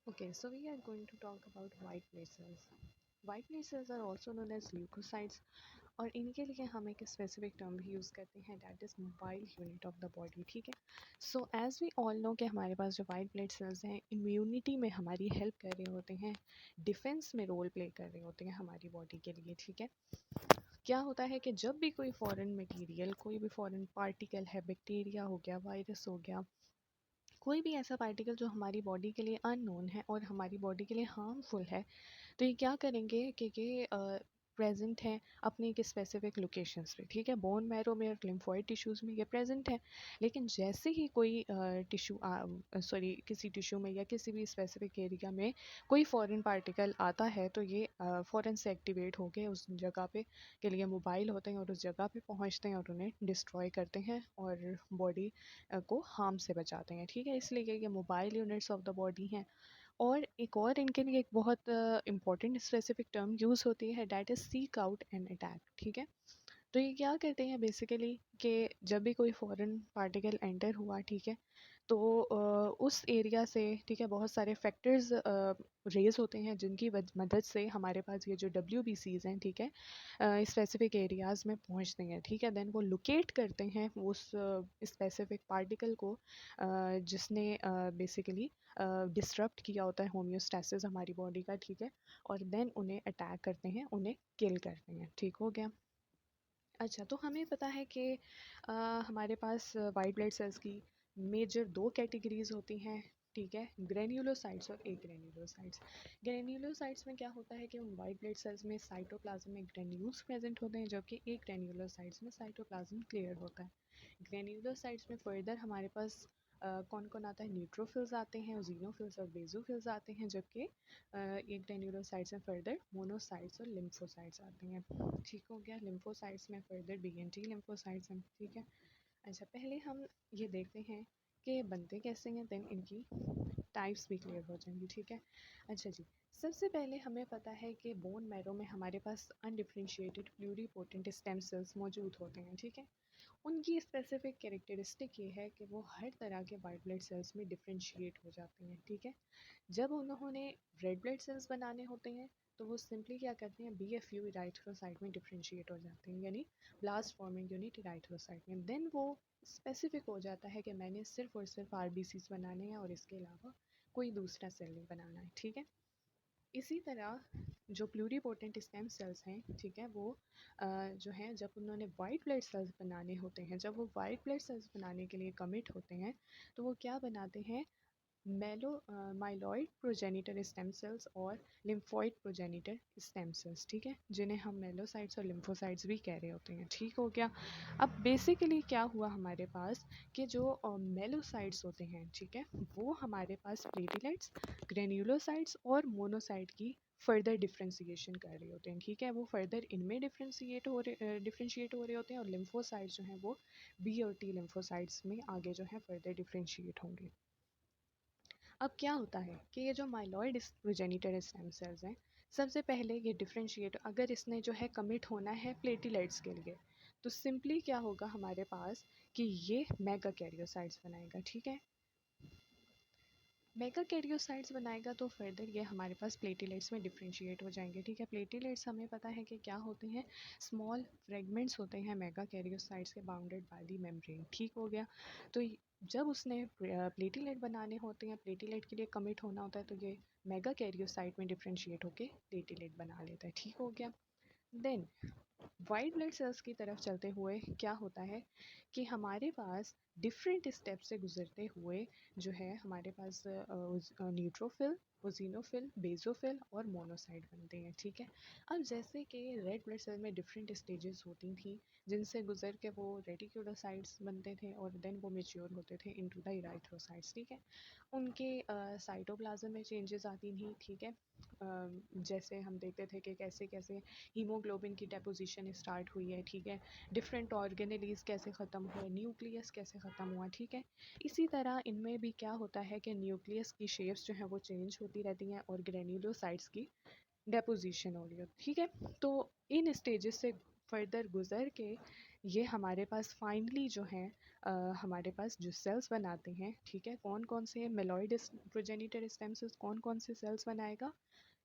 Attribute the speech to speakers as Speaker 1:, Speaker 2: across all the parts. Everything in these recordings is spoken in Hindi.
Speaker 1: Okay, so we are going to talk about white blood cells. White blood cells are also known as leukocytes और इनके लिए हम एक स्पेसिफिक टर्म भी यूज़ करते हैं that is mobile unit of the body. ठीक है, so as we all know कि हमारे पास जो वाइट ब्लड सेल्स हैं इम्यूनिटी में हमारी हेल्प कर रहे होते हैं, डिफेंस में रोल प्ले कर रहे होते हैं हमारी बॉडी के लिए। ठीक है, क्या होता है कि जब भी कोई फॉरेन मटेरियल, कोई भी फॉरेन पार्टिकल है, बैक्टीरिया हो गया, वायरस हो गया, कोई भी ऐसा पार्टिकल जो हमारी बॉडी के लिए अननोन है और हमारी बॉडी के लिए हार्मफुल है, तो ये क्या करेंगे कि ये प्रेजेंट है अपनी एक स्पेसिफिक लोकेशंस पे। ठीक है, बोन मैरो में और लिम्फोइड टिश्यूज़ में ये प्रेजेंट है, लेकिन जैसे ही कोई टिश्यू किसी टिश्यू में या किसी भी स्पेसिफिक एरिया में कोई फॉरेन पार्टिकल आता है तो ये फ़ौरन से एक्टिवेट होके उस जगह पे के लिए मोबाइल होते हैं और उस जगह पे पहुंचते हैं और उन्हें डिस्ट्रॉय करते हैं और बॉडी को हार्म से बचाते हैं। ठीक है, इसलिए ये mobile units of the body हैं। और एक और इनके लिए एक बहुत इंपॉर्टेंट स्पेसिफिक टर्म यूज़ होती है that is seek out and attack. ठीक है, तो ये क्या करते हैं बेसिकली कि जब भी कोई फॉरेन पार्टिकल एंटर हुआ, ठीक है, तो उस एरिया से, ठीक है, बहुत सारे फैक्टर्स रेज होते हैं जिनकी मदद से हमारे पास ये जो WBCs हैं, ठीक है, स्पेसिफिक एरियाज़ में पहुंचते हैं। ठीक है, देन वो लोकेट करते हैं उस स्पेसिफिक पार्टिकल को जिसने बेसिकली डिसरप्ट किया होता है होम्योस्टैसिस हमारी बॉडी का। ठीक है, और देन उन्हें अटैक करते हैं, उन्हें किल करते हैं। ठीक हो गया। अच्छा, तो हमें पता है कि हमारे पास वाइट ब्लड सेल्स की मेजर दो कैटेगरीज होती हैं। ठीक है, ग्रेन्युलोसाइट्स और एग्रेन्युलोसाइट्स। ग्रेन्युलोसाइट्स में क्या होता है कि उन वाइट ब्लड सेल्स में साइटोप्लाज्म में ग्रेन्यूल्स प्रेजेंट होते हैं, जबकि एक ग्रेन्युलोसाइट्स में साइटोप्लाज्म क्लियर होता है। ग्रेन्युलोसाइट्स में फर्दर हमारे पास कौन कौन आता है, न्यूट्रोफिल्स आते हैं, ज़ीनोफिल्स और बेसोफिल्स आते हैं, जबकि एक ग्रेन्युलोसाइट्स में फर्दर मोनोसाइट्स और लिम्फोसाइट्स आते हैं। ठीक हो गया, लिम्फोसाइट्स में फर्दर BNT लिम्फोसाइट्स हैं। ठीक है, अच्छा, पहले हम ये देखते हैं कि बनते कैसे हैं, देन इनकी टाइप्स भी क्लियर हो जाएंगी। ठीक है, अच्छा जी, सबसे पहले हमें पता है कि बोन मैरो में हमारे पास अनडिफरेंशिएटेड प्लूरीपोटेंट स्टेम सेल्स मौजूद होते हैं। ठीक है, उनकी स्पेसिफिक कैरेक्टरिस्टिक ये है कि वो हर तरह के वाइट ब्लड सेल्स में डिफरेंशिएट हो जाते हैं। ठीक है, जब उन्होंने रेड ब्लड सेल्स बनाने होते हैं तो वो सिंपली क्या करते हैं, BFU इराइथ्रोसाइट में डिफरेंशिएट हो जाते हैं, यानी ब्लास्ट फॉर्मिंग यूनिट इराइथ्रोसाइट में। देन वो स्पेसिफिक हो जाता है कि मैंने सिर्फ और सिर्फ RBCs बनाने हैं और इसके अलावा कोई दूसरा सेल नहीं बनाना है। ठीक है, इसी तरह जो प्लूरीपोटेंट स्टेम सेल्स हैं, ठीक है, वो जो हैं जब उन्होंने वाइट ब्लड सेल्स बनाने होते हैं, जब वो वाइट ब्लड सेल्स बनाने के लिए कमिट होते हैं, तो वो क्या बनाते हैं, मेलो माइलॉइड प्रोजेनिटर स्टेम सेल्स और लिम्फोइड प्रोजेनिटर स्टेम सेल्स। ठीक है, जिन्हें हम मेलोसाइट्स और लिम्फोसाइट्स भी कह रहे होते हैं। ठीक हो गया। अब बेसिकली क्या हुआ हमारे पास कि जो मेलोसाइट्स होते हैं, ठीक है, वो हमारे पास प्लेटलेट्स, ग्रेन्युलोसाइट्स और मोनोसाइट की फर्दर डिफ्रेंसिएशन कर रहे होते हैं। ठीक है, वो फर्दर इनमें डिफ्रेंशिएट हो रहे होते हैं और लिम्फोसाइट्स जो हैं वो B और T लिम्फोसाइट्स में आगे जो है फर्दर डिफ्रेंशिएट होंगे। अब क्या होता है कि ये जो माइलॉइड प्रोजेनिटर स्टेम सेल्स हैं, सबसे पहले ये डिफ्रेंशिएट, अगर इसने जो है कमिट होना है प्लेटिलेट्स के लिए, तो सिंपली क्या होगा हमारे पास कि ये मेगा कैरियोसाइट्स बनाएगा। ठीक है, मेगा कैरियोसाइट्स बनाएगा तो फर्दर ये हमारे पास प्लेटिलेट्स में डिफ्रेंशिएट हो जाएंगे। ठीक है, प्लेटिलेट्स हमें पता है कि क्या होते हैं, स्मॉल फ्रेगमेंट्स होते हैं मेगा कैरियोसाइट्स के बाउंडेड बाय द मेम्ब्रेन। ठीक हो गया। तो जब उसने प्लेटिलेट बनाने होते हैं, प्लेटिलेट के लिए कमिट होना होता है, तो ये मेगा कैरियोसाइट में डिफ्रेंशिएट होकर प्लेटिलेट बना लेता है। ठीक हो गया। देन वाइट ब्लड सेल्स की तरफ चलते हुए क्या होता है कि हमारे पास डिफरेंट स्टेप से गुजरते हुए जो है हमारे पास न्यूट्रोफिल, ओजिनोफिल, बेसोफिल और मोनोसाइट बनते हैं। ठीक है, अब जैसे कि रेड ब्लड सेल में डिफरेंट स्टेजेस होती थी जिनसे गुजर के वो रेटिक्यूलोसाइट्स बनते थे और देन वो मेच्योर होते थे इनटू द इराइथ्रोसाइट्स। ठीक है, उनके साइटोप्लाज्म में चेंजेस आती थी। ठीक है, जैसे हम देखते थे कि कैसे कैसे हीमोग्लोबिन की डेपोजिशन स्टार्ट हुई है। ठीक है, डिफरेंट ऑर्गेनेलीज कैसे ख़त्म हुए, न्यूक्लियस कैसे ख़त्म हुआ। ठीक है, इसी तरह इनमें भी क्या होता है कि न्यूक्लियस की शेप्स जो है वो चेंज होती रहती हैं और ग्रेन्युलोसाइट्स की डेपोजिशन हो रही है। ठीक है, तो इन स्टेजेस से फर्दर गुजर के ये हमारे पास फाइनली जो है हमारे पास जो सेल्स बनाते हैं, ठीक है, कौन कौन से मेलॉइड प्रोजेनिटर स्टेम सेल्स कौन कौन से सेल्स बनाएगा?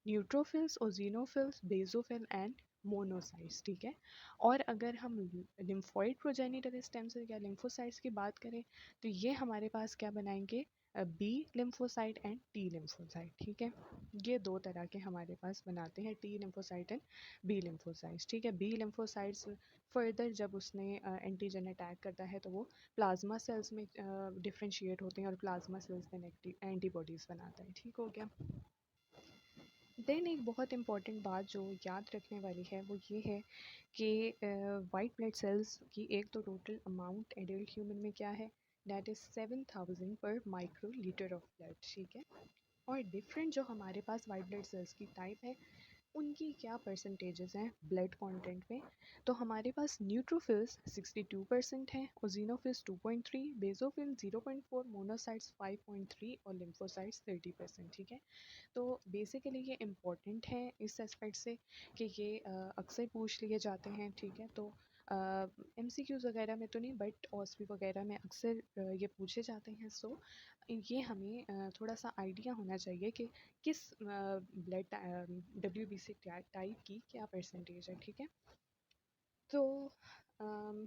Speaker 1: Neutrophils, eosinophils, basophil and monocytes, ठीक है। और अगर हम लिम्फोइड प्रोजेनिटर स्टेम सेल या लिम्फोसाइट्स की बात करें तो ये हमारे पास क्या बनाएंगे? B lymphocyte and T lymphocyte, ठीक है। ये दो तरह के हमारे पास बनाते हैं, T lymphocyte and B lymphocytes, ठीक है। बी लिम्फोसाइट्स फर्दर जब उसने एंटीजन अटैक करता है तो वो प्लाज्मा सेल्स में डिफ्रेंशिएट होते हैं और प्लाज्मा सेल्स देन एंटीबॉडीज़ बनाता है, ठीक हो गया। देन एक बहुत इंपॉर्टेंट बात जो याद रखने वाली है वो ये है कि वाइट ब्लड सेल्स की एक तो टोटल अमाउंट एडल्ट ह्यूमन में क्या है? दैट इज़ 7000 पर माइक्रो लीटर ऑफ ब्लड, ठीक है। और डिफरेंट जो हमारे पास वाइट ब्लड सेल्स की टाइप है उनकी क्या परसेंटेजेस हैं ब्लड कंटेंट में? तो हमारे पास न्यूट्रोफिल्स 62% हैं, ओजिनोफिल्स 2.3, बेसोफिल 0.4, मोनोसाइट्स 5.3 और लिम्फोसाइट्स 30%, ठीक है। तो बेसिकली ये इम्पॉर्टेंट है इस एस्पेक्ट से कि ये अक्सर पूछ लिए जाते हैं, ठीक है। तो MCQs वगैरह में तो नहीं बट OSFI वगैरह में अक्सर ये पूछे जाते हैं। सो ये हमें थोड़ा सा आइडिया होना चाहिए कि किस ब्लड WBC टाइप की क्या परसेंटेज है, ठीक है। तो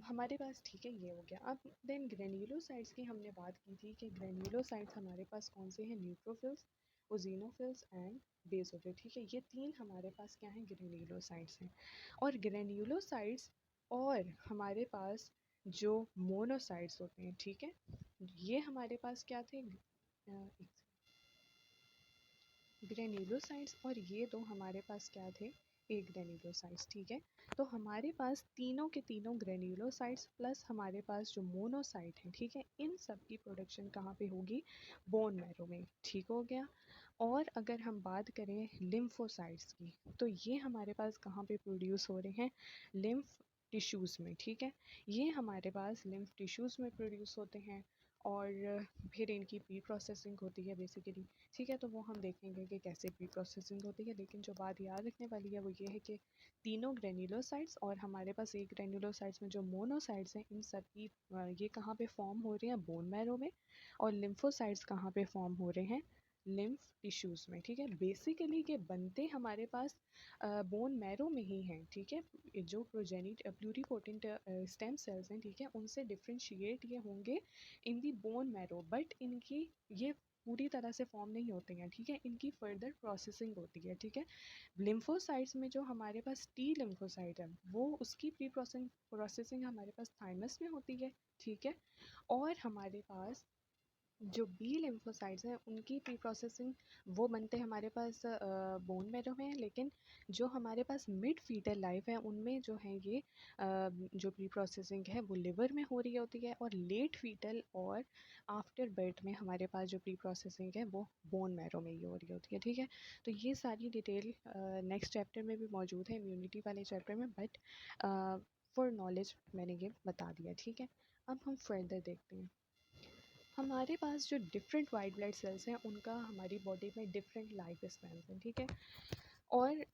Speaker 1: हमारे पास, ठीक है, ये हो गया। अब देन ग्रेन्युलोसाइट्स की हमने बात की थी कि ग्रेन्युलोसाइट्स हमारे पास कौन से हैं? न्यूट्रोफिल्स, ओजिनोफिल्स एंड बेसोफिल, ठीक है। ये तीन हमारे पास क्या हैं? ग्रेन्युलोसाइट्स हैं। और ग्रेन्युलोसाइट्स और हमारे पास जो मोनोसाइट्स होते हैं, ठीक है, ये हमारे पास क्या थे? ग्रेन्युलोसाइट्स और ये दो हमारे पास क्या थे? एक ग्रेन्युलोसाइट्स, ठीक है। तो हमारे पास तीनों के तीनों ग्रेन्युलोसाइट्स प्लस हमारे पास जो मोनोसाइट है, ठीक है, इन सब की प्रोडक्शन कहाँ पे होगी? बोन मैरो में, ठीक हो गया। और अगर हम बात करें लिम्फोसाइट्स की तो ये हमारे पास कहाँ पे प्रोड्यूस हो रहे हैं? लिम्फ टिश्यूज़ में, ठीक है। ये हमारे पास लिम्फ टिश्यूज़ में प्रोड्यूस होते हैं और फिर इनकी प्री प्रोसेसिंग होती है बेसिकली, ठीक है। तो वो हम देखेंगे कि कैसे प्री प्रोसेसिंग होती है, लेकिन जो बात याद रखने वाली है वो ये है कि तीनों ग्रेन्युलोसाइट्स और हमारे पास एक ग्रेन्युलोसाइट्स में जो मोनोसाइट्स हैं इन सब की ये कहाँ पे फॉर्म हो रहे हैं? बोन मैरो में। और लिम्फोसाइट्स कहाँ पे फॉर्म हो रहे हैं? लिम्फ टिश्यूज़ में, ठीक है। बेसिकली ये बनते हमारे पास बोन मैरो में ही हैं, ठीक है। जो प्लूरीपोटेंट स्टेम सेल्स हैं, ठीक है, उनसे डिफ्रेंशिएट ये होंगे इन दी बोन मैरो, बट इनकी ये पूरी तरह से फॉर्म नहीं होते हैं, ठीक है। इनकी फर्दर प्रोसेसिंग होती है, ठीक है। लिम्फोसाइट्स में जो हमारे पास टी लिम्फोसाइट है वो उसकी प्री प्रोसेसिंग हमारे पास थाइमस में होती है, ठीक है। और हमारे पास जो बी लिम्फोसाइट्स हैं उनकी प्री प्रोसेसिंग वो बनते हैं हमारे पास बोन मैरो में, लेकिन जो हमारे पास मिड फीटल लाइफ है उनमें जो है ये जो प्री प्रोसेसिंग है वो लिवर में हो रही होती है, और लेट फीटल और आफ्टर बर्थ में हमारे पास जो प्री प्रोसेसिंग है वो बोन मैरो में ही हो रही होती है, ठीक है। तो ये सारी डिटेल नेक्स्ट चैप्टर में भी मौजूद है, इम्यूनिटी वाले चैप्टर में, बट फॉर नॉलेज मैंने ये बता दिया, ठीक है। अब हम फर्दर देखते हैं। हमारे पास जो डिफरेंट वाइट ब्लड सेल्स हैं उनका हमारी बॉडी में डिफरेंट लाइफ स्पैन हैं, ठीक है। और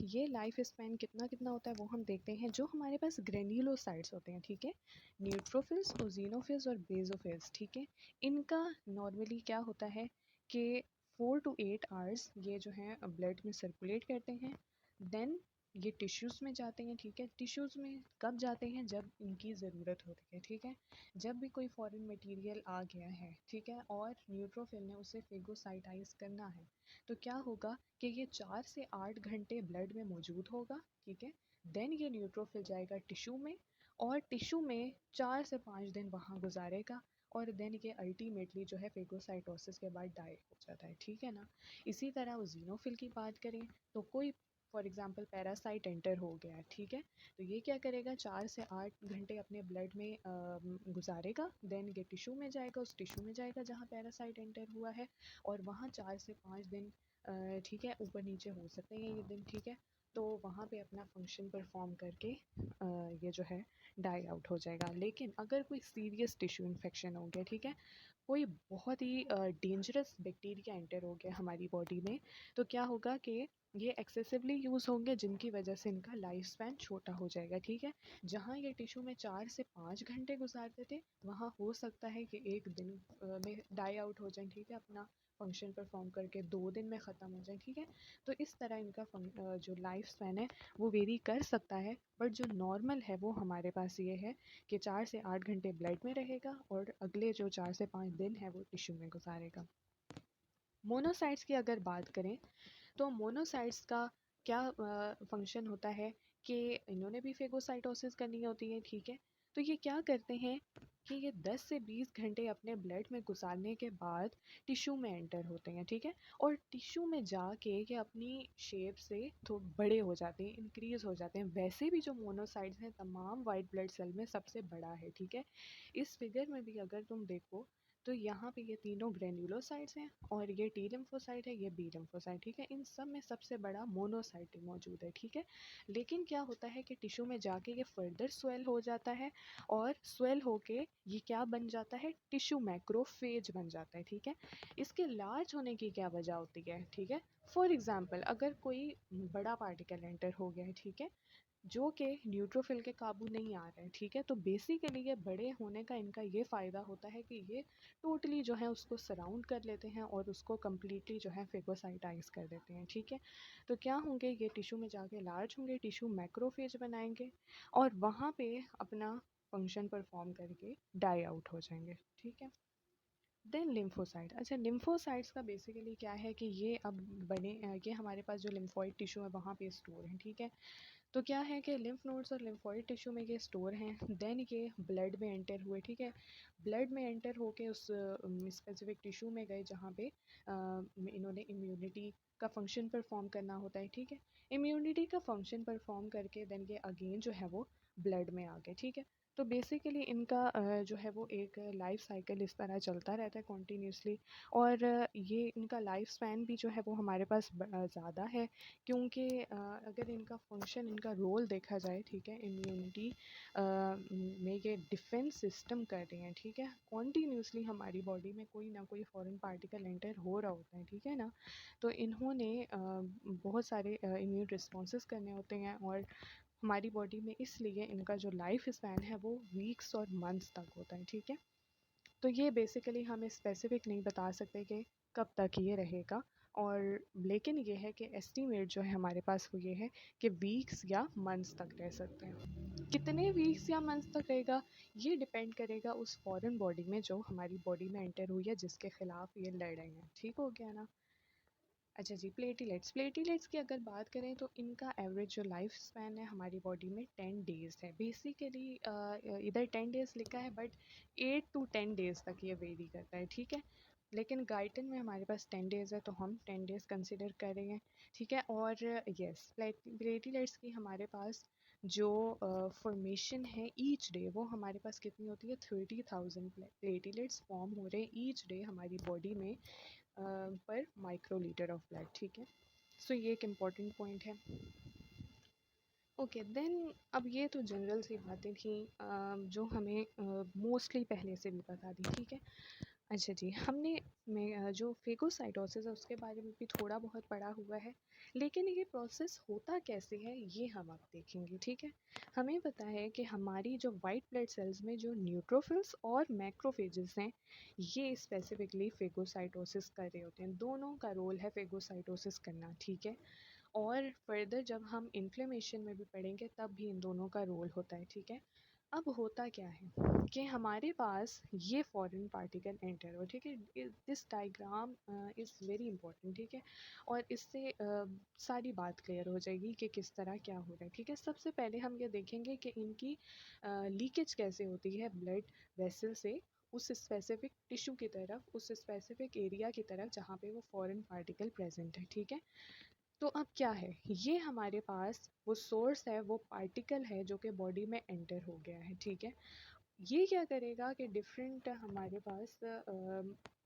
Speaker 1: ये लाइफ स्पैन कितना कितना होता है वो हम देखते हैं। जो हमारे पास ग्रेन्युलोसाइट्स होते हैं, ठीक है, न्यूट्रोफिल्स, ओजिनोफिल्स और बेसोफिल्स, ठीक है, इनका नॉर्मली क्या होता है कि 4 to 8 आवर्स ये जो हैं ब्लड में सर्कुलेट करते हैं। देन ये टिश्यूज़ में जाते हैं, ठीक है। टिश्यूज़ में कब जाते हैं? जब इनकी ज़रूरत होती है, ठीक है। जब भी कोई फॉरेन मटेरियल आ गया है, ठीक है, और न्यूट्रोफिल ने उसे फेगोसाइटाइज करना है तो क्या होगा कि ये 4 से 8 घंटे ब्लड में मौजूद होगा, ठीक है। देन ये न्यूट्रोफिल जाएगा टिश्यू में और टिश्यू में 4 से 5 दिन वहाँ गुजारेगा और देन ये अल्टीमेटली जो है फेगोसाइटोसिस के बाद डाई हो जाता है, ठीक है ना। इसी तरह ओजिनोफिल की बात करें तो कोई फॉर एग्जांपल पैरासाइट एंटर हो गया है, ठीक है, तो ये क्या करेगा? 4 से 8 घंटे अपने ब्लड में गुजारेगा, देन ये टिश्यू में जाएगा, उस टिश्यू में जाएगा जहाँ पैरासाइट एंटर हुआ है और वहाँ 4 से 5 दिन ठीक है ऊपर नीचे हो सकते हैं ये दिन, ठीक है। तो वहाँ पे अपना फंक्शन परफॉर्म करके ये जो है डाई आउट हो जाएगा। लेकिन अगर कोई सीरियस टिश्यू इन्फेक्शन हो गया, ठीक है, कोई बहुत ही डेंजरस बैक्टीरिया एंटर हो गया हमारी बॉडी में, तो क्या होगा कि ये एक्सेसिवली यूज़ होंगे, जिनकी वजह से इनका लाइफ स्पैन छोटा हो जाएगा, ठीक है। जहाँ ये टिश्यू में 4 से 5 घंटे गुजारते थे, वहाँ हो सकता है कि एक दिन में डाई आउट हो जाए, ठीक है, अपना फंक्शन परफॉर्म करके 2 दिन में ख़त्म हो जाए, ठीक है। तो इस तरह इनका जो लाइफ स्पैन है वो वेरी कर सकता है, बट जो नॉर्मल है वो हमारे पास ये है कि 4 से 8 घंटे ब्लड में रहेगा और अगले जो 4 से 5 दिन है वो टिश्यू में गुजारेगा। मोनोसाइट्स की अगर बात करें तो मोनोसाइट्स का क्या फंक्शन होता है कि इन्होंने भी फेगोसाइटोसिस करनी होती है, ठीक है। तो ये क्या करते हैं कि ये 10 से 20 घंटे अपने ब्लड में गुजारने के बाद टिश्यू में एंटर होते हैं, ठीक है। और टिश्यू में जाके ये अपनी शेप से थोड़े बड़े हो जाते हैं, इंक्रीज हो जाते हैं। वैसे भी जो मोनोसाइट्स हैं तमाम वाइट ब्लड सेल में सबसे बड़ा है, ठीक है। इस फिगर में भी अगर तुम देखो तो यहाँ पे ये तीनों ग्रेन्युलोसाइट्स हैं और ये टी लिम्फोसाइट है, ये बी लिम्फोसाइट, ठीक है। इन सब में सबसे बड़ा मोनोसाइट मौजूद है, ठीक है। लेकिन क्या होता है कि टिश्यू में जाके ये फर्दर स्वेल हो जाता है और स्वेल होके ये क्या बन जाता है, टिश्यू मैक्रोफेज बन जाता है, ठीक है। इसके लार्ज होने की क्या वजह होती है, ठीक है। फॉर एग्जाम्पल अगर कोई बड़ा पार्टिकल एंटर हो गया है, ठीक है, जो कि न्यूट्रोफिल के काबू नहीं आ रहा है, ठीक है। तो बेसिकली ये बड़े होने का इनका ये फ़ायदा होता है कि ये टोटली जो है उसको सराउंड कर लेते हैं और उसको कम्प्लीटली जो है फेगोसाइटाइज कर देते हैं, ठीक है। तो क्या होंगे, ये टिश्यू में जाके लार्ज होंगे, टिश्यू मैक्रोफेज बनाएंगे और वहाँ पे अपना फंक्शन परफॉर्म करके डाई आउट हो जाएंगे, ठीक है। देन लिम्फोसाइट, अच्छा लिम्फोसाइट्स का बेसिकली क्या है कि ये अब ये हमारे पास जो लिम्फोइड टिश्यू है वहाँ पे स्टोर है, ठीक है। तो क्या है कि लिम्फ नोड्स और लिम्फोइड टिश्यू में ये स्टोर हैं, देन ये ब्लड में एंटर हुए, ठीक है। ब्लड में एंटर होके उस स्पेसिफिक टिश्यू में गए जहाँ पे इन्होंने इम्यूनिटी का फंक्शन परफॉर्म करना होता है, ठीक है। इम्यूनिटी का फंक्शन परफॉर्म करके देन ये अगेन जो है वो ब्लड में आ गए, ठीक है। तो बेसिकली इनका जो है वो एक लाइफ साइकिल इस तरह चलता रहता है कॉन्टीन्यूसली। और ये इनका लाइफ स्पैन भी जो है वो हमारे पास ज़्यादा है, क्योंकि अगर इनका फंक्शन, इनका रोल देखा जाए, ठीक है, इम्यूनिटी में ये डिफेंस सिस्टम कर रही हैं, ठीक है। कॉन्टीन्यूसली हमारी बॉडी में कोई ना कोई फॉरेन पार्टिकल एंटर हो रहा होता है, ठीक है ना। तो इन्होंने बहुत सारे इम्यून रिस्पॉन्सेस करने होते हैं और हमारी बॉडी में इसलिए इनका जो लाइफ स्पैन है वो वीक्स और मंथ्स तक होता है, ठीक है। तो ये बेसिकली हम स्पेसिफिक नहीं बता सकते कि कब तक ये रहेगा, और लेकिन ये है कि एस्टीमेट जो है हमारे पास वो ये है कि वीक्स या मंथ्स तक रह सकते हैं। कितने वीक्स या मंथ्स तक रहेगा ये डिपेंड करेगा उस फॉरेन बॉडी में जो हमारी बॉडी में एंटर हुई है, जिसके खिलाफ ये लड़ रहे हैं, ठीक हो गया ना। अच्छा जी, प्लेटीलेट्स की अगर बात करें तो इनका एवरेज जो लाइफ स्पैन है हमारी बॉडी में 10 डेज़ है। बेसिकली इधर 10 डेज़ लिखा है बट 8 to 10 डेज़ तक ये वेरी करता है, ठीक है। लेकिन गाइटन में हमारे पास 10 डेज़ है तो हम 10 डेज़ कंसिडर करेंगे, ठीक है। और यस, प्लेटीलेट्स की हमारे पास जो फॉर्मेशन है ईच डे, वो हमारे पास कितनी होती है, 30,000 प्लेटीलेट्स फॉर्म हो रहे हैं ईच डे हमारी बॉडी में पर माइक्रोलीटर ऑफ ब्लड, ठीक है। सो ये एक इम्पॉर्टेंट पॉइंट है। ओके देन, अब ये तो जनरल सी बातें थी जो हमें मोस्टली पहले से भी पता थी, ठीक है। अच्छा जी, हमने जो फेगोसाइटोसिस है उसके बारे में भी थोड़ा बहुत पढ़ा हुआ है, लेकिन ये प्रोसेस होता कैसे है ये हम अब देखेंगे, ठीक है। हमें पता है कि हमारी जो वाइट ब्लड सेल्स में जो न्यूट्रोफिल्स और मैक्रोफेजेस हैं, ये स्पेसिफिकली फेगोसाइटोसिस कर रहे होते हैं। दोनों का रोल है फेगोसाइटोसिस करना, ठीक है। और फर्दर जब हम इन्फ्लेमेशन में भी पढ़ेंगे तब भी इन दोनों का रोल होता है, ठीक है। अब होता क्या है कि हमारे पास ये फॉरेन पार्टिकल एंटर हो, ठीक है। This diagram is very important, ठीक है। और इससे सारी बात क्लियर हो जाएगी कि किस तरह क्या हो रहा है, ठीक है। सबसे पहले हम ये देखेंगे कि इनकी लीकेज कैसे होती है ब्लड वेसल से उस स्पेसिफिक टिश्यू की तरफ, उस स्पेसिफिक एरिया की तरफ जहाँ पे वो फॉरेन पार्टिकल प्रेजेंट है, ठीक है। तो अब क्या है, ये हमारे पास वो सोर्स है, वो पार्टिकल है जो कि बॉडी में एंटर हो गया है, ठीक है। ये क्या करेगा कि डिफरेंट हमारे पास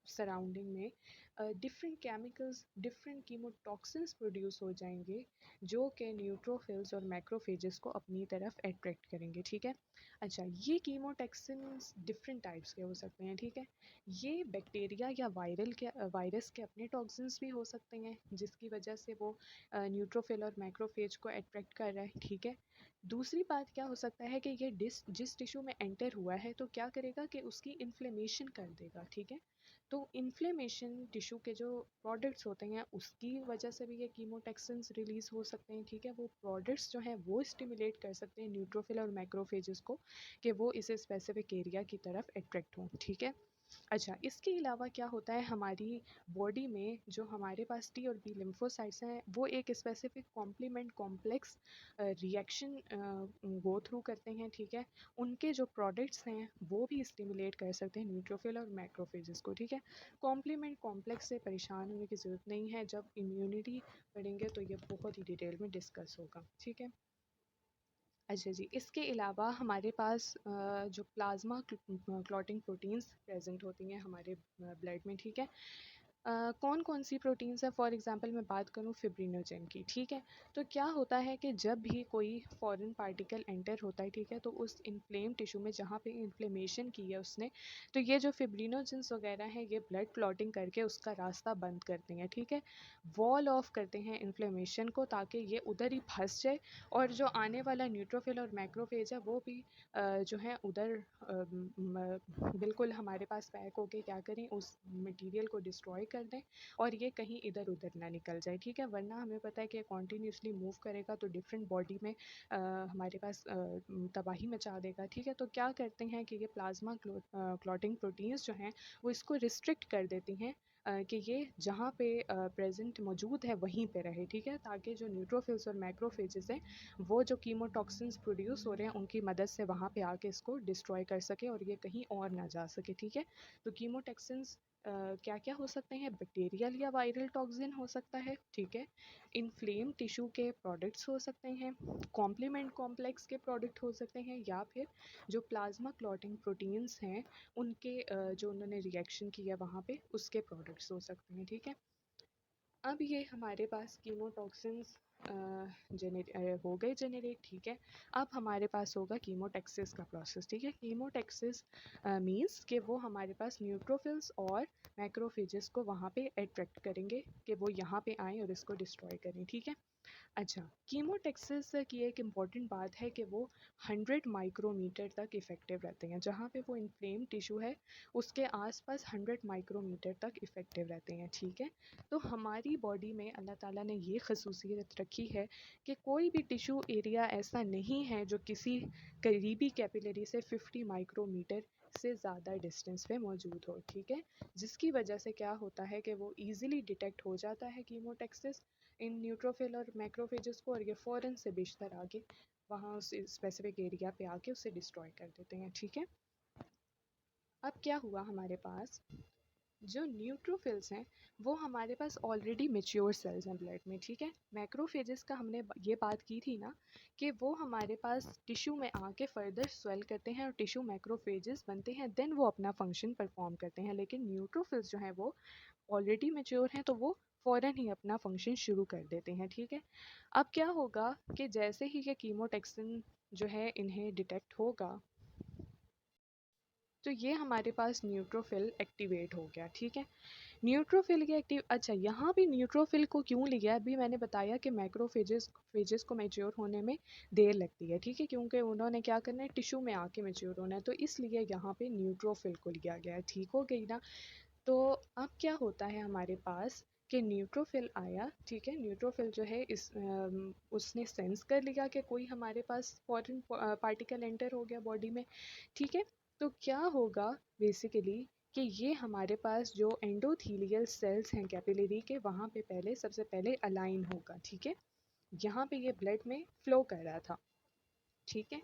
Speaker 1: सराउंडिंग में डिफरेंट केमिकल्स, डिफरेंट कीमोटॉक्सिन्स प्रोड्यूस हो जाएंगे जो कि न्यूट्रोफिल्स और मैक्रोफेजेस को अपनी तरफ अट्रैक्ट करेंगे, ठीक है। अच्छा, ये कीमोटॉक्सिन्स डिफरेंट टाइप्स के हो सकते हैं, ठीक है। ये बैक्टीरिया या वायरस के अपने टॉक्सिन्स भी हो सकते हैं जिसकी वजह से वो न्यूट्रोफिल और मैक्रोफेज को अट्रैक्ट कर रहा है, ठीक है। दूसरी बात क्या हो सकता है कि ये जिस टिश्यू में एंटर हुआ है तो क्या करेगा कि उसकी इन्फ्लेमेशन कर देगा, ठीक है। तो इन्फ्लेमेशन टिश्यू के जो प्रोडक्ट्स होते हैं उसकी वजह से भी ये कीमोटॉक्सिन्स रिलीज हो सकते हैं, ठीक है। वो प्रोडक्ट्स जो हैं वो स्टिमुलेट कर सकते हैं न्यूट्रोफिल और मैक्रोफेजेस को कि वो इस स्पेसिफिक एरिया की तरफ अट्रैक्ट हों, ठीक है। अच्छा, इसके अलावा क्या होता है हमारी बॉडी में, जो हमारे पास टी और बी लिम्फोसाइट्स हैं वो एक specific complement complex reaction go through करते हैं, ठीक है। उनके जो प्रोडक्ट्स हैं वो भी स्टिमुलेट कर सकते हैं न्यूट्रोफिल और मैक्रोफेजेस को, ठीक है। कॉम्प्लीमेंट कॉम्प्लेक्स से परेशान होने की ज़रूरत नहीं है, जब इम्यूनिटी पढ़ेंगे तो ये बहुत ही डिटेल में डिस्कस होगा, ठीक है। अच्छा जी, इसके अलावा हमारे पास जो प्लाज्मा क्लॉटिंग प्रोटीन्स प्रेजेंट होती हैं हमारे ब्लड में, ठीक है। कौन कौन सी प्रोटीन्स है, फॉर एग्जांपल मैं बात करूं फिब्रिनोजेन की, ठीक है। तो क्या होता है कि जब भी कोई फॉरेन पार्टिकल एंटर होता है, ठीक है, तो उस इन्फ्लेम टिश्यू में जहाँ पे इन्फ्लेमेशन की है उसने, तो ये जो फिब्रिनोजेंस वगैरह हैं ये ब्लड क्लॉटिंग करके उसका रास्ता बंद करते हैं, ठीक है। वॉल ऑफ करते हैं इन्फ्लेमेशन को ताकि ये उधर ही फंस जाए और जो आने वाला न्यूट्रोफिल और मैक्रोफेज है वो भी जो है उधर बिल्कुल हमारे पास पैक होके क्या करें, उस मटेरियल को डिस्ट्रॉय कर दें और ये कहीं इधर उधर ना निकल जाए, ठीक है। वरना हमें पता है कि कॉन्टीन्यूसली मूव करेगा तो डिफरेंट बॉडी में हमारे पास तबाही मचा देगा, ठीक है। तो क्या करते हैं कि ये प्लाज्मा क्लॉटिंग प्रोटीन्स जो हैं वो इसको रिस्ट्रिक्ट कर देती हैं कि ये जहाँ पे प्रेजेंट मौजूद है वहीं पे रहे, ठीक है, ताकि जो न्यूट्रोफिल्स और मैक्रोफेजेस हैं वो जो कीमोटॉक्सिन्स प्रोड्यूस हो रहे हैं उनकी मदद से वहाँ पे आके इसको डिस्ट्रॉय कर सके और ये कहीं और ना जा सके, ठीक है। तो कीमोटॉक्सिन्स क्या क्या हो सकते हैं, बैक्टीरियल या वायरल टॉक्सिन हो सकता है, ठीक है। इन्फ्लेम टिश्यू के प्रोडक्ट्स हो सकते हैं, कॉम्प्लीमेंट कॉम्प्लेक्स के प्रोडक्ट हो सकते हैं, या फिर जो प्लाज्मा क्लॉटिंग प्रोटीन्स हैं उनके जो उन्होंने रिएक्शन किया वहाँ पे उसके प्रोडक्ट्स हो सकते हैं, ठीक है। अब ये हमारे पास कीमोटॉक्सिन्स हो गए जेनरेट, ठीक है। अब हमारे पास होगा कीमोटैक्सिस का प्रोसेस, ठीक है। कीमोटैक्सिस मींस कि वो हमारे पास न्यूट्रोफिल्स और मैक्रोफेजेस को वहाँ पे अट्रैक्ट करेंगे कि वो यहाँ पे आएँ और इसको डिस्ट्रॉय करें, ठीक है। अच्छा, कीमोटैक्सिस की एक इम्पॉर्टेंट बात है कि वो 100 माइक्रोमीटर तक इफ़ेक्टिव रहते हैं, जहाँ पे वो इन्फ्लेम टिश्यू है उसके आसपास 100 माइक्रोमीटर तक इफ़ेक्टिव रहते हैं, ठीक है। तो हमारी बॉडी में अल्लाह ताला ने ये खसूसियत रखी है कि कोई भी टिश्यू एरिया ऐसा नहीं है जो किसी करीबी कैपिलरी से 50 माइक्रोमीटर से ज़्यादा डिस्टेंस पे मौजूद हो, ठीक है। जिसकी वजह से क्या होता है कि वो ईज़िली डिटेक्ट हो जाता है कीमोटैक्सिस इन न्यूट्रोफिल और मैक्रोफेजेस को, और ये फ़ौरन से बेशतर आगे वहाँ उस स्पेसिफिक एरिया पे आके उसे डिस्ट्रॉय कर देते हैं, ठीक है। अब क्या हुआ हमारे पास, जो न्यूट्रोफिल्स हैं वो हमारे पास ऑलरेडी मेच्योर सेल्स हैं ब्लड में, ठीक है। मैक्रोफेजेस का हमने ये बात की थी ना कि वो हमारे पास टिश्यू में आके फर्दर स्वेल करते हैं और टिश्यू मैक्रोफेजेस बनते हैं, देन वो अपना फंक्शन परफॉर्म करते हैं। लेकिन न्यूट्रोफिल्स जो हैं वो ऑलरेडी मेच्योर हैं तो वो फ़ौरन ही अपना फंक्शन शुरू कर देते हैं, ठीक है। अब क्या होगा कि जैसे ही ये कीमोटैक्सिन जो है इन्हें डिटेक्ट होगा तो ये हमारे पास न्यूट्रोफिल एक्टिवेट हो गया, ठीक है। न्यूट्रोफिल के एक्टिव, अच्छा यहाँ भी न्यूट्रोफिल को क्यों लिया, अभी मैंने बताया कि मैक्रोफेजेस फेजेस को मैच्योर होने में देर लगती है, ठीक है, क्योंकि उन्होंने क्या करना है, टिश्यू में आके मैच्योर होना है, तो इसलिए यहाँ पे न्यूट्रोफिल को लिया गया है, ठीक हो गई ना। तो अब क्या होता है हमारे पास कि न्यूट्रोफिल आया, ठीक है। न्यूट्रोफिल जो है उसने सेंस कर लिया कि कोई हमारे पास फॉरेन पार्टिकल एंटर हो गया बॉडी में, ठीक है। तो क्या होगा बेसिकली कि ये हमारे पास जो एंडोथीलियल सेल्स हैं कैपिलरी के वहाँ पे पहले सबसे पहले अलाइन होगा, ठीक है। यहाँ पे ये ब्लड में फ्लो कर रहा था, ठीक है।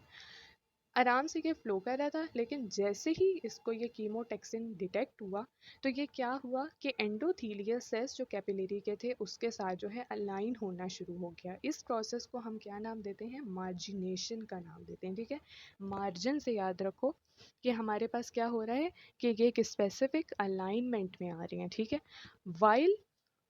Speaker 1: आराम से ये फ्लो कर रहा था, लेकिन जैसे ही इसको ये कीमोटेक्सिन डिटेक्ट हुआ तो ये क्या हुआ कि एंडोथीलियल सेल्स जो कैपिलरी के थे उसके साथ जो है अलाइन होना शुरू हो गया। इस प्रोसेस को हम क्या नाम देते हैं, मार्जिनेशन का नाम देते हैं, ठीक है। मार्जिन से याद रखो कि हमारे पास क्या हो रहा है कि ये एक स्पेसिफिक अलाइनमेंट में आ रही हैं, ठीक है। वाइल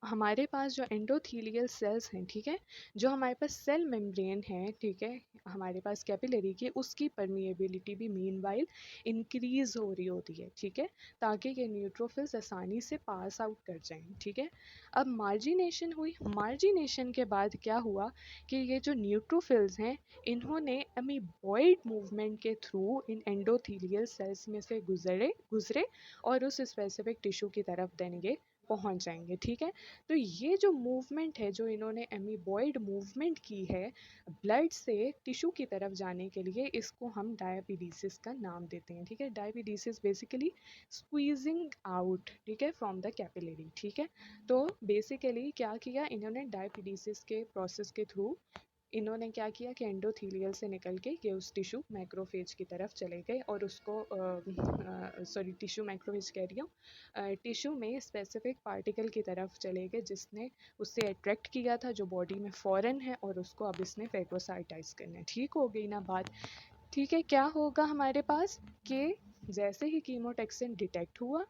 Speaker 1: हमारे पास जो एंडोथीलियल सेल्स हैं, ठीक है, जो हमारे पास सेल मेम्ब्रेन है, ठीक है, हमारे पास कैपिलरी की, उसकी परमिएबिलिटी भी मीनवाइल इंक्रीज हो रही होती है, ठीक है, ताकि ये न्यूट्रोफिल्स आसानी से पास आउट कर जाएं, ठीक है। अब मार्जिनेशन हुई, मार्जिनेशन के बाद क्या हुआ कि ये जो न्यूट्रोफिल्स हैं इन्होंने अमीबॉइड मूवमेंट के थ्रू इन एंडोथीलियल सेल्स में से गुजरे गुजरे और उस स्पेसिफिक टिश्यू की तरफ देंगे पहुंच जाएंगे, ठीक है। तो ये जो मूवमेंट है, जो इन्होंने एमीबॉइड मूवमेंट की है ब्लड से टिश्यू की तरफ जाने के लिए, इसको हम डायबिटीज का नाम देते हैं, ठीक है। डायबिटीज बेसिकली स्क्वीजिंग आउट, ठीक है, फ्रॉम द कैपिलरी, ठीक है। तो बेसिकली क्या किया इन्होंने, डायबिटीज के प्रोसेस के थ्रू इन्होंने क्या किया कि एंडोथीलियल से निकल के ये उस टिश्यू मैक्रोफेज की तरफ चले गए और उसको सॉरी टिश्यू मैक्रोफेज कह रही हूँ, टिश्यू में स्पेसिफिक पार्टिकल की तरफ चले गए जिसने उससे अट्रैक्ट किया था, जो बॉडी में फॉरेन है, और उसको अब इसने फेगोसाइटाइज करना है। ठीक हो गई ना बात। ठीक है, क्या होगा हमारे पास कि जैसे ही कीमोटेक्सिन डिटेक्ट हुआ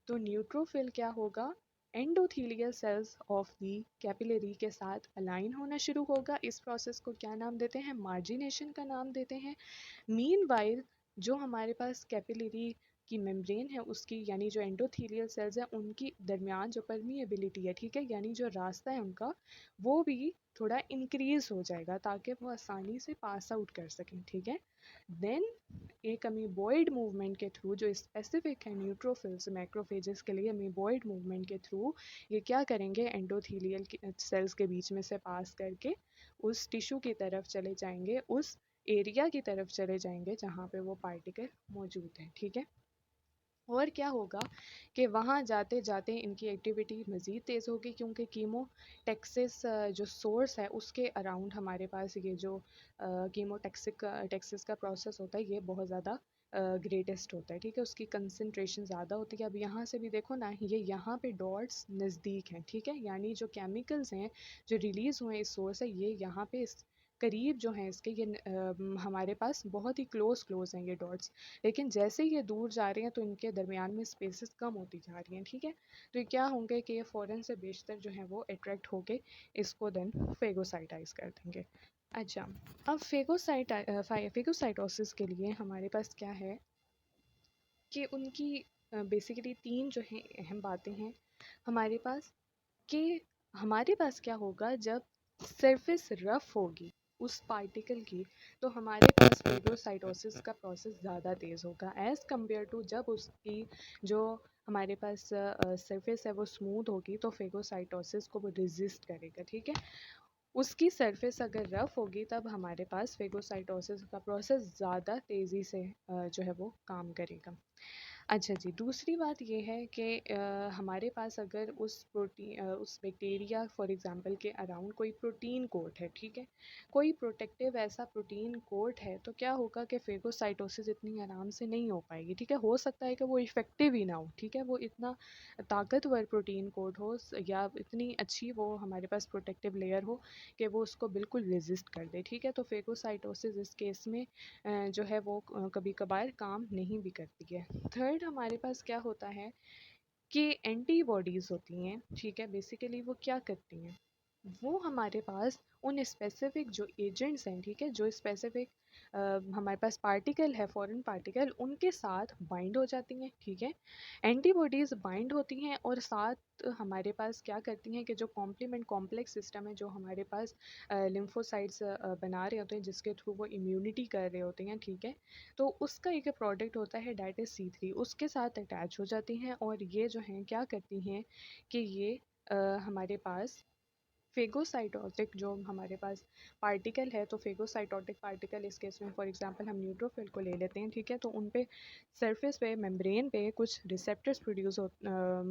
Speaker 1: तो न्यूट्रोफिल क्या होगा, endothelial cells of the capillary के साथ अलाइन होना शुरू होगा। इस प्रोसेस को क्या नाम देते हैं, मार्जिनेशन का नाम देते हैं। मीनवाइल जो हमारे पास कैपिलरी की मेम्ब्रेन है उसकी, यानी जो एंडोथीलियल सेल्स हैं उनकी दरमियान जो परमिएबिलिटी है, ठीक है, यानी जो रास्ता है उनका, वो भी थोड़ा इंक्रीज हो जाएगा ताकि वो आसानी से पास आउट कर सकें, ठीक है। देन एक अमीबॉइड मूवमेंट के थ्रू जो स्पेसिफिक है न्यूट्रोफिल्स मैक्रोफेजेस के लिए, अमीबॉइड मूवमेंट के थ्रू ये क्या करेंगे, एंडोथीलियल सेल्स के बीच में से पास करके उस टिश्यू की तरफ चले जाएंगे, उस एरिया की तरफ चले जाएंगे जहाँ पे वो पार्टिकल मौजूद है, ठीक है। और क्या होगा कि वहाँ जाते जाते इनकी एक्टिविटी मज़ीद तेज़ होगी, क्योंकि कीमोटेक्सिस जो सोर्स है उसके अराउंड हमारे पास ये जो टेक्सिस का प्रोसेस होता है ये बहुत ज़्यादा ग्रेटेस्ट होता है, ठीक है, उसकी कंसनट्रेशन ज़्यादा होती है। अब यहाँ से भी देखो ना, ये यहाँ पे डॉट्स नज़दीक हैं, ठीक है, यानी जो केमिकल्स हैं जो रिलीज़ हुए इस सोर्स है ये यहाँ पे इस करीब जो हैं इसके, ये हमारे पास बहुत ही क्लोज हैं ये डॉट्स। लेकिन जैसे ही ये दूर जा रहे हैं तो इनके दरमियान में स्पेसेस कम होती जा रही हैं, ठीक है। तो ये क्या होंगे कि ये फ़ौरन से बेशतर जो है वो अट्रैक्ट होके इसको देन फेगोसाइटाइज कर देंगे। अच्छा, अब फेगोसाइटोसिस के लिए हमारे पास क्या है कि उनकी बेसिकली तीन जो हैं अहम बातें हैं हमारे पास, कि हमारे पास क्या होगा जब सरफेस रफ होगी उस पार्टिकल की, तो हमारे पास फेगोसाइटोसिस का प्रोसेस ज़्यादा तेज़ होगा एज़ कम्पेयर टू जब उसकी जो हमारे पास सरफेस है वो स्मूथ होगी, तो फेगोसाइटोसिस को वो रेजिस्ट करेगा, ठीक है। उसकी सरफेस अगर रफ होगी तब हमारे पास फेगोसाइटोसिस का प्रोसेस ज़्यादा तेज़ी से जो है वो काम करेगा। अच्छा जी, दूसरी बात ये है कि हमारे पास अगर उस बैक्टीरिया फॉर एग्जांपल के अराउंड कोई प्रोटीन कोट है, ठीक है, कोई प्रोटेक्टिव ऐसा प्रोटीन कोट है, तो क्या होगा कि फेगोसाइटोसिस इतनी आराम से नहीं हो पाएगी, ठीक है। हो सकता है कि वो इफेक्टिव ही ना हो, ठीक है, वो इतना ताकतवर प्रोटीन कोट हो या इतनी अच्छी वो हमारे पास प्रोटेक्टिव लेयर हो कि वो उसको बिल्कुल रेजिस्ट कर दे, ठीक है। तो फेगोसाइटोसिस इस केस में जो है वो कभी कभार काम नहीं भी करती है। थर्ड हमारे पास क्या होता है कि एंटीबॉडीज़ होती हैं, ठीक है, बेसिकली वो क्या करती हैं, वो हमारे पास उन स्पेसिफिक जो एजेंट्स हैं, ठीक है, जो स्पेसिफिक हमारे पास पार्टिकल है, फॉरेन पार्टिकल, उनके साथ बाइंड हो जाती हैं, ठीक है। एंटीबॉडीज़ बाइंड होती हैं और साथ हमारे पास क्या करती हैं कि जो कॉम्प्लीमेंट कॉम्प्लेक्स सिस्टम है जो हमारे पास लिम्फोसाइट्स बना रहे होते हैं जिसके थ्रू वो इम्यूनिटी कर रहे होते हैं, ठीक है। तो उसका एक प्रोडक्ट होता है डैट इज़ C3, उसके साथ अटैच हो जाती हैं और ये जो हैं क्या करती हैं कि ये हमारे पास फेगोसाइटोटिक जो हमारे पास पार्टिकल है, तो फेगोसाइटोटिक पार्टिकल इस केस में फॉर एग्जांपल हम न्यूट्रोफिल को ले लेते हैं, ठीक है। तो उन पे सरफेस पे मेम्ब्रेन पे कुछ रिसेप्टर्स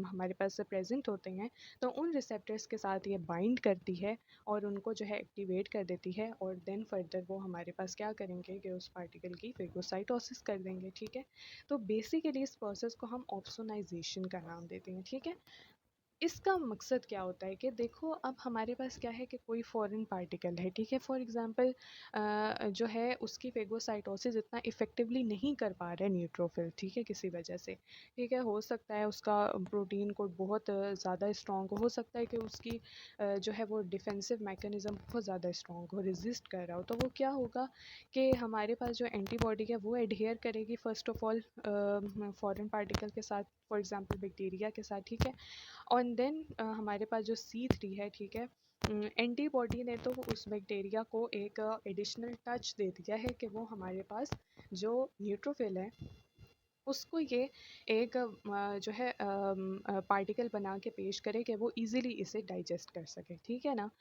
Speaker 1: हमारे पास प्रेजेंट होते हैं। तो उन रिसेप्टर्स के साथ ये बाइंड करती है और उनको जो है एक्टिवेट कर देती है, और देन फर्दर वो हमारे पास क्या करेंगे कि उस पार्टिकल की फेगोसाइटोसिस कर देंगे, ठीक है। तो बेसिकली इस प्रोसेस को हम ऑप्सोनाइजेशन का नाम देते हैं, ठीक है। इसका मकसद क्या होता है कि देखो अब हमारे पास क्या है कि कोई फॉरेन पार्टिकल है, ठीक है। फॉर एग्जांपल जो है उसकी फेगोसाइटोसिस इतना इफेक्टिवली नहीं कर पा रहा है न्यूट्रोफिल, ठीक है, किसी वजह से, ठीक है। हो सकता है उसका प्रोटीन कोड बहुत ज़्यादा स्ट्रॉन्ग हो सकता है कि उसकी जो है वो डिफेंसिव मैकेनिज़्म बहुत ज़्यादा स्ट्रॉन्ग हो, रेजिस्ट कर रहा हो। तो वो क्या होगा कि हमारे पास जो एंटीबॉडी है वो एडहेयर करेगी first of all foreign particle के साथ, फॉर एग्जांपल बैक्टीरिया के साथ, ठीक है। और देन हमारे पास जो C3 है, ठीक है, एंटीबॉडी ने तो उस बैक्टीरिया को एक एडिशनल टच दे दिया है कि वो हमारे पास जो न्यूट्रोफिल है उसको ये एक जो है पार्टिकल बना के पेश करे कि वो इजीली इसे डाइजेस्ट कर सके, ठीक है ना।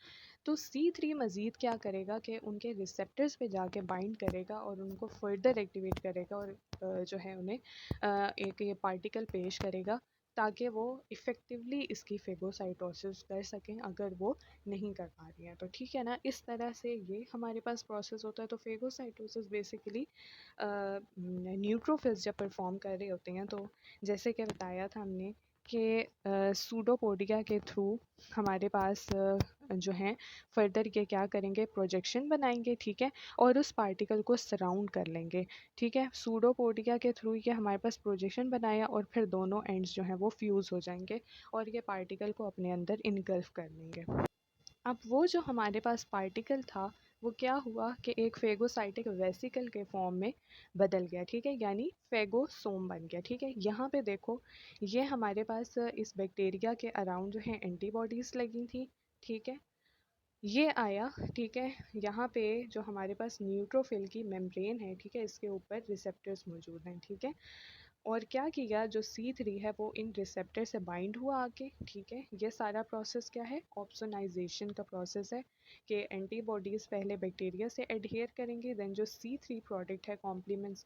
Speaker 1: तो C3 मज़ीद क्या करेगा कि उनके रिसेप्टर्स पे जाके बाइंड करेगा और उनको फर्दर एक्टिवेट करेगा, और जो है उन्हें एक ये पार्टिकल पेश करेगा ताकि वो इफ़ेक्टिवली इसकी फेगोसाइटोसिस कर सकें अगर वो नहीं कर पा रही हैं तो, ठीक है ना। इस तरह से ये हमारे पास प्रोसेस होता है। तो फेगोसाइटोसिस बेसिकली न्यूट्रोफिल्स जब परफॉर्म कर रहे होते हैं, तो जैसे कि बताया था हमने कि सूडोपोडिया के थ्रू हमारे पास जो हैं फर्दर ये क्या करेंगे, प्रोजेक्शन बनाएंगे, ठीक है, और उस पार्टिकल को सराउंड कर लेंगे, ठीक है। सूडोपोडिया के थ्रू ये हमारे पास प्रोजेक्शन बनाया और फिर दोनों एंड्स जो हैं वो फ्यूज़ हो जाएंगे और ये पार्टिकल को अपने अंदर इनगल्फ कर लेंगे। अब वो जो हमारे पास पार्टिकल था वो क्या हुआ कि एक फेगोसाइटिक वेसिकल के फॉर्म में बदल गया, ठीक है, यानी फेगोसोम बन गया, ठीक है। यहाँ पे देखो ये हमारे पास इस बैक्टीरिया के अराउंड जो है एंटीबॉडीज़ लगी थी, ठीक है। ये आया, ठीक है। यहाँ पे जो हमारे पास न्यूट्रोफिल की मेम्ब्रेन है, ठीक है, इसके ऊपर रिसेप्टर्स मौजूद हैं, ठीक है। और क्या किया, जो C3 है वो इन रिसेप्टर से बाइंड हुआ आके, ठीक है। ये सारा प्रोसेस क्या है, ऑप्सोनाइजेशन का प्रोसेस है कि एंटीबॉडीज़ पहले बैक्टीरिया से एडहेयर करेंगे, देन जो C3 प्रोडक्ट है कॉम्प्लीमेंट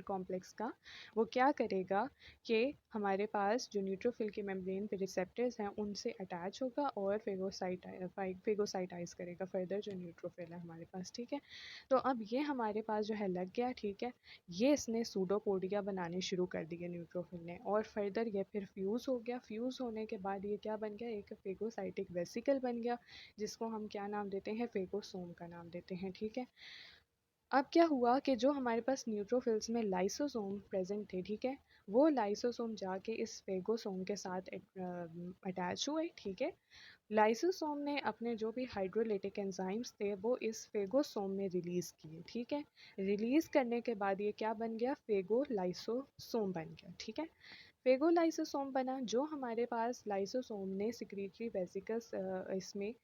Speaker 1: कॉम्प्लेक्स का, वो क्या करेगा कि हमारे पास जो न्यूट्रोफिल के मेम्ब्रेन पे रिसेप्टर्स हैं उनसे अटैच होगा और फेगोसाइटाइज करेगा फर्दर जो न्यूट्रोफिल है हमारे पास, ठीक है। तो अब ये हमारे पास जो है लग गया, ठीक है। ये इसने सूडोपोडिया बनाने शुरू कर दिए न्यूट्रोफिल ने, और फर्दर ये फिर फ्यूज़ हो गया। फ्यूज़ होने के बाद ये क्या बन गया, एक फेगोसाइटिक वेसिकल बन गया, जिसको हम क्या नाम देते हैं, फेगोसोम का नाम देते हैं, ठीक है। अब क्या हुआ कि जो हमारे पास न्यूट्रोफिल्स में लाइसोसोम प्रेजेंट थे, ठीक है, वो लाइसोसोम जाके इस फेगोसोम के साथ अटैच हुए, ठीक है। लाइसोसोम ने अपने जो भी हाइड्रोलिटिक एंजाइम्स थे वो इस फेगोसोम में रिलीज़ किए, ठीक है। रिलीज़ करने के बाद ये क्या बन गया, फेगोलाइसोसोम बन गया, ठीक है। फेगोलाइसोसोम बना, जो हमारे पास लाइसोसोम ने सिक्रीटरी वेसिकल्स इसमें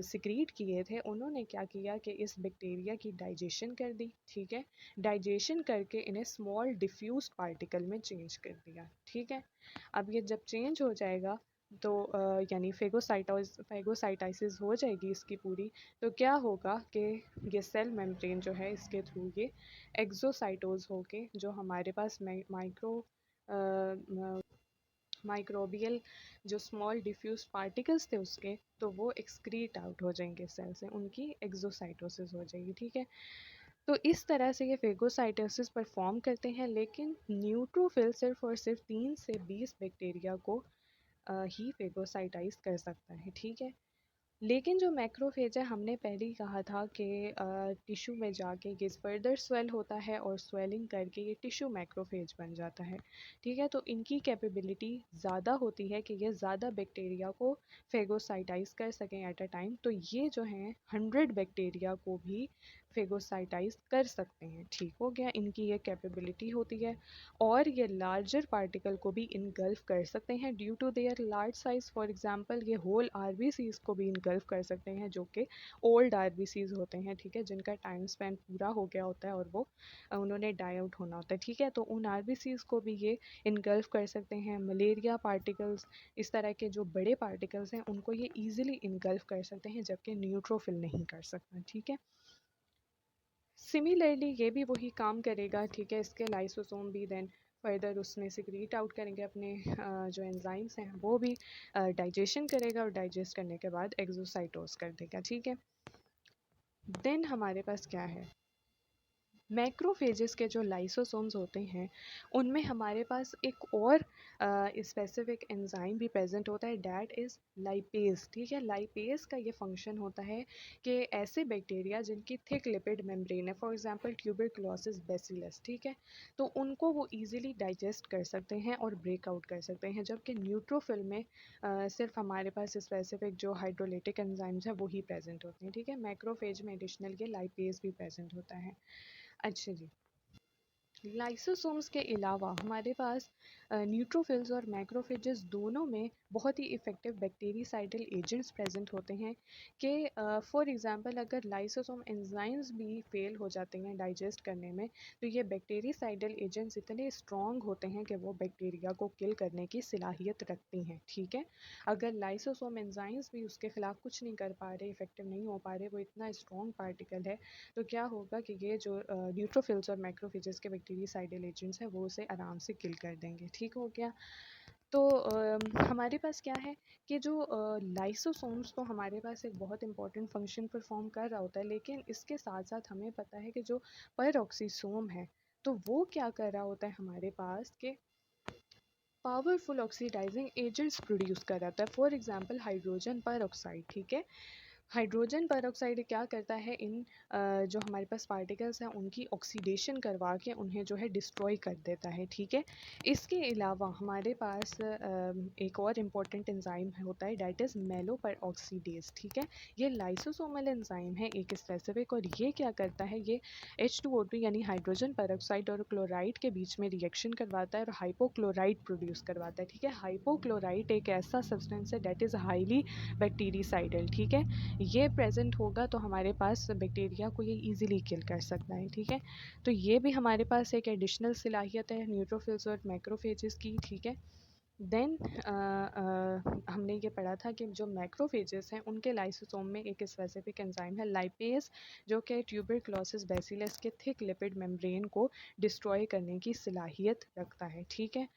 Speaker 1: सिक्रीट किए थे, उन्होंने क्या किया कि इस बैक्टीरिया की डाइजेशन कर दी, ठीक है। डाइजेशन करके इन्हें स्मॉल डिफ्यूज पार्टिकल में चेंज कर दिया, ठीक है। अब ये जब चेंज हो जाएगा तो यानी फेगोसाइटाइसिस हो जाएगी इसकी पूरी, तो क्या होगा कि ये सेल मेम्ब्रेन जो है इसके थ्रू ये एक्सोसाइटोज होके जो हमारे पास माइक्रोबियल जो स्मॉल डिफ्यूज पार्टिकल्स थे उसके, तो वो एक्सक्रीट आउट हो जाएंगे सेल से, उनकी एक्सोसाइटोसिस हो जाएगी, ठीक है। तो इस तरह से ये फेगोसाइटोसिस परफॉर्म करते हैं, लेकिन न्यूट्रोफिल सिर्फ और सिर्फ 3 से 20 बैक्टीरिया को ही फेगोसाइटाइज कर सकता है, ठीक है। लेकिन जो मैक्रोफेज है, हमने पहले ही कहा था कि टिश्यू में जाके ये फर्दर स्वेल होता है और स्वेलिंग करके ये टिश्यू मैक्रोफेज बन जाता है, ठीक है। तो इनकी कैपेबिलिटी ज़्यादा होती है कि ये ज़्यादा बैक्टीरिया को फेगोसाइटाइज कर सकें एट अ टाइम। तो ये जो हैं 100 बैक्टीरिया को भी फेगोसाइटाइज कर सकते हैं। ठीक हो गया, इनकी ये कैपेबिलिटी होती है। और ये लार्जर पार्टिकल को भी इनगल्फ कर सकते हैं due to their large size. For example ये होल आरबीसीज को भी इनगल्फ कर सकते हैं, जो कि ओल्ड आरबीसीज होते हैं, ठीक है, जिनका टाइम स्पेन पूरा हो गया होता है और वो उन्होंने डाई आउट होना होता है, ठीक है। तो उन आरबीसीज को भी ये इनगल्फ कर सकते हैं। मलेरिया पार्टिकल्स, इस तरह के जो बड़े पार्टिकल्स हैं उनको ये ईजिली इनगल्फ कर सकते हैं, जबकि न्यूट्रोफिल नहीं कर सकता, ठीक है। सिमिलरली ये भी वही काम करेगा, ठीक है। इसके लाइसोसोम भी देन फर्दर उसमें सिक्रीट आउट करेंगे अपने जो एंजाइम्स हैं, वो भी डाइजेशन करेगा और डाइजेस्ट करने के बाद एक्सोसाइटोस कर देगा, ठीक है। देन हमारे पास क्या है, मैक्रोफेजेस के जो लाइसोसोम्स होते हैं उनमें हमारे पास एक और स्पेसिफिक एंजाइम भी प्रेजेंट होता है, डैट इज़ लाइपेज, ठीक है। लाइपेज का ये फंक्शन होता है कि ऐसे बैक्टीरिया जिनकी थिक लिपिड मेम्ब्रेन है, फॉर एग्जांपल ट्यूबरकुलोसिस बैसिलस, ठीक है, तो उनको वो इजीली डाइजेस्ट कर सकते हैं और ब्रेक आउट कर सकते हैं, जबकि न्यूट्रोफिल में सिर्फ हमारे पास स्पेसिफिक जो हाइड्रोलिटिक एंजाइम्स है वही प्रेजेंट होते हैं, ठीक है। मैक्रोफेज में एडिशनल ये लाइपेज भी प्रेजेंट होता है। अच्छा जी, लाइसोसोम्स के अलावा हमारे पास न्यूट्रोफिल्स और मैक्रोफेजेस दोनों में बहुत ही इफ़ेक्टिव बैक्टीरिसाइडल एजेंट्स प्रेजेंट होते हैं कि फॉर एग्जांपल अगर लाइसोसोम एंजाइम्स भी फेल हो जाते हैं डाइजेस्ट करने में, तो ये बैक्टीरिसाइडल एजेंट्स इतने स्ट्रॉन्ग होते हैं कि वो बैक्टीरिया को किल करने की सलाहियत रखती हैं, ठीक है। अगर लाइसोसोम एंजाइम्स भी उसके खिलाफ कुछ नहीं कर पा रहे, इफेक्टिव नहीं हो पा रहे, वो इतना स्ट्रॉन्ग पार्टिकल है, तो क्या होगा कि ये जो न्यूट्रोफिल्स और मैक्रोफेजेस के बैक्टीरियासाइडल एजेंट्स हैं वो उसे आराम से किल कर देंगे, ठीक हो गया। तो हमारे पास क्या है कि जो लाइसोसोम्स तो हमारे पास एक बहुत इंपॉर्टेंट फंक्शन परफॉर्म कर रहा होता है, लेकिन इसके साथ साथ हमें पता है कि जो परऑक्सीसोम है तो वो क्या कर रहा होता है हमारे पास कि पावरफुल ऑक्सीडाइजिंग एजेंट्स प्रोड्यूस कर रहा होता है, फॉर एग्जांपल हाइड्रोजन परऑक्साइड, ठीक है। हाइड्रोजन परऑक्साइड क्या करता है, इन जो हमारे पास पार्टिकल्स हैं उनकी ऑक्सीडेशन करवा के उन्हें जो है डिस्ट्रॉय कर देता है, ठीक है। इसके अलावा हमारे पास एक और इम्पॉर्टेंट एंजाइम होता है, डैट इज़ मेलो परऑक्सीडेज, ठीक है। ये लाइसोसोमल एंजाइम है एक स्पेसिफिक, और ये क्या करता है, ये H2O2 यानी हाइड्रोजन परऑक्साइड और क्लोराइड के बीच में रिएक्शन करवाता है और हाइपोक्लोराइड प्रोड्यूस करवाता है, ठीक है। हाइपोक्लोराइड एक ऐसा सब्सटेंस है डैट इज़ हाईली बैक्टीरिसाइडल, ठीक है। ये प्रेजेंट होगा तो हमारे पास बैक्टीरिया को ये इजीली किल कर सकता है, ठीक है। तो ये भी हमारे पास एक एडिशनल सलाहियत है न्यूट्रोफिल्स और मैक्रोफेजेस की, ठीक है। देन हमने ये पढ़ा था कि जो मैक्रोफेजेस हैं उनके लाइसोसोम में एक स्पेसिफिक एंजाइम है लाइपेज, जो कि ट्यूबरकुलोसिस बैसिलस के थिक लिपिड मेम्ब्रेन को डिस्ट्रॉय करने की सलाहियत रखता है, ठीक है।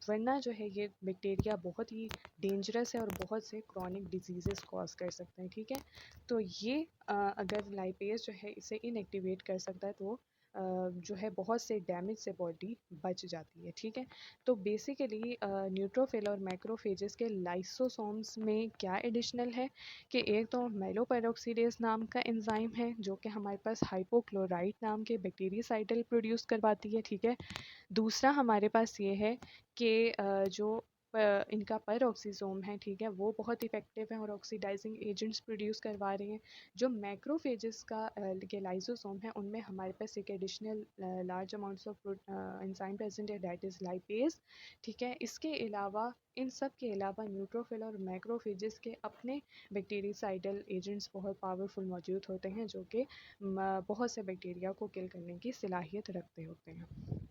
Speaker 1: वरना जो है ये बैक्टीरिया बहुत ही डेंजरस है और बहुत से क्रॉनिक डिजीज़ कॉज कर सकते हैं, ठीक है। तो ये अगर लाइपेज जो है इसे इनएक्टिवेट कर सकता है तो जो है बहुत से डैमेज से बॉडी बच जाती है, ठीक है। तो बेसिकली न्यूट्रोफिल और मैक्रोफेजेस के लाइसोसोम्स में क्या एडिशनल है कि एक तो मेलोपेरोक्सीडेज नाम का एंजाइम है जो कि हमारे पास हाइपोक्लोराइड नाम के बैक्टीरियासाइडल प्रोड्यूस करवाती है, ठीक है। दूसरा हमारे पास ये है कि जो इनका परऑक्सीसोम है, ठीक है, वो बहुत इफेक्टिव है और ऑक्सीडाइजिंग एजेंट्स प्रोड्यूस करवा रहे हैं। जो मैक्रोफेजेस का के लाइसोसोम है उनमें हमारे पास एक additional large amounts of enzyme present है, दैट इज़ लाइपेज, ठीक है। इसके अलावा इन सब के अलावा न्यूट्रोफिल और मैक्रोफेजेस के अपने बैक्टीरियासाइडल एजेंट्स बहुत पावरफुल मौजूद होते हैं, जो कि बहुत से बैक्टीरिया को किल करने की सलाहियत रखते होते हैं।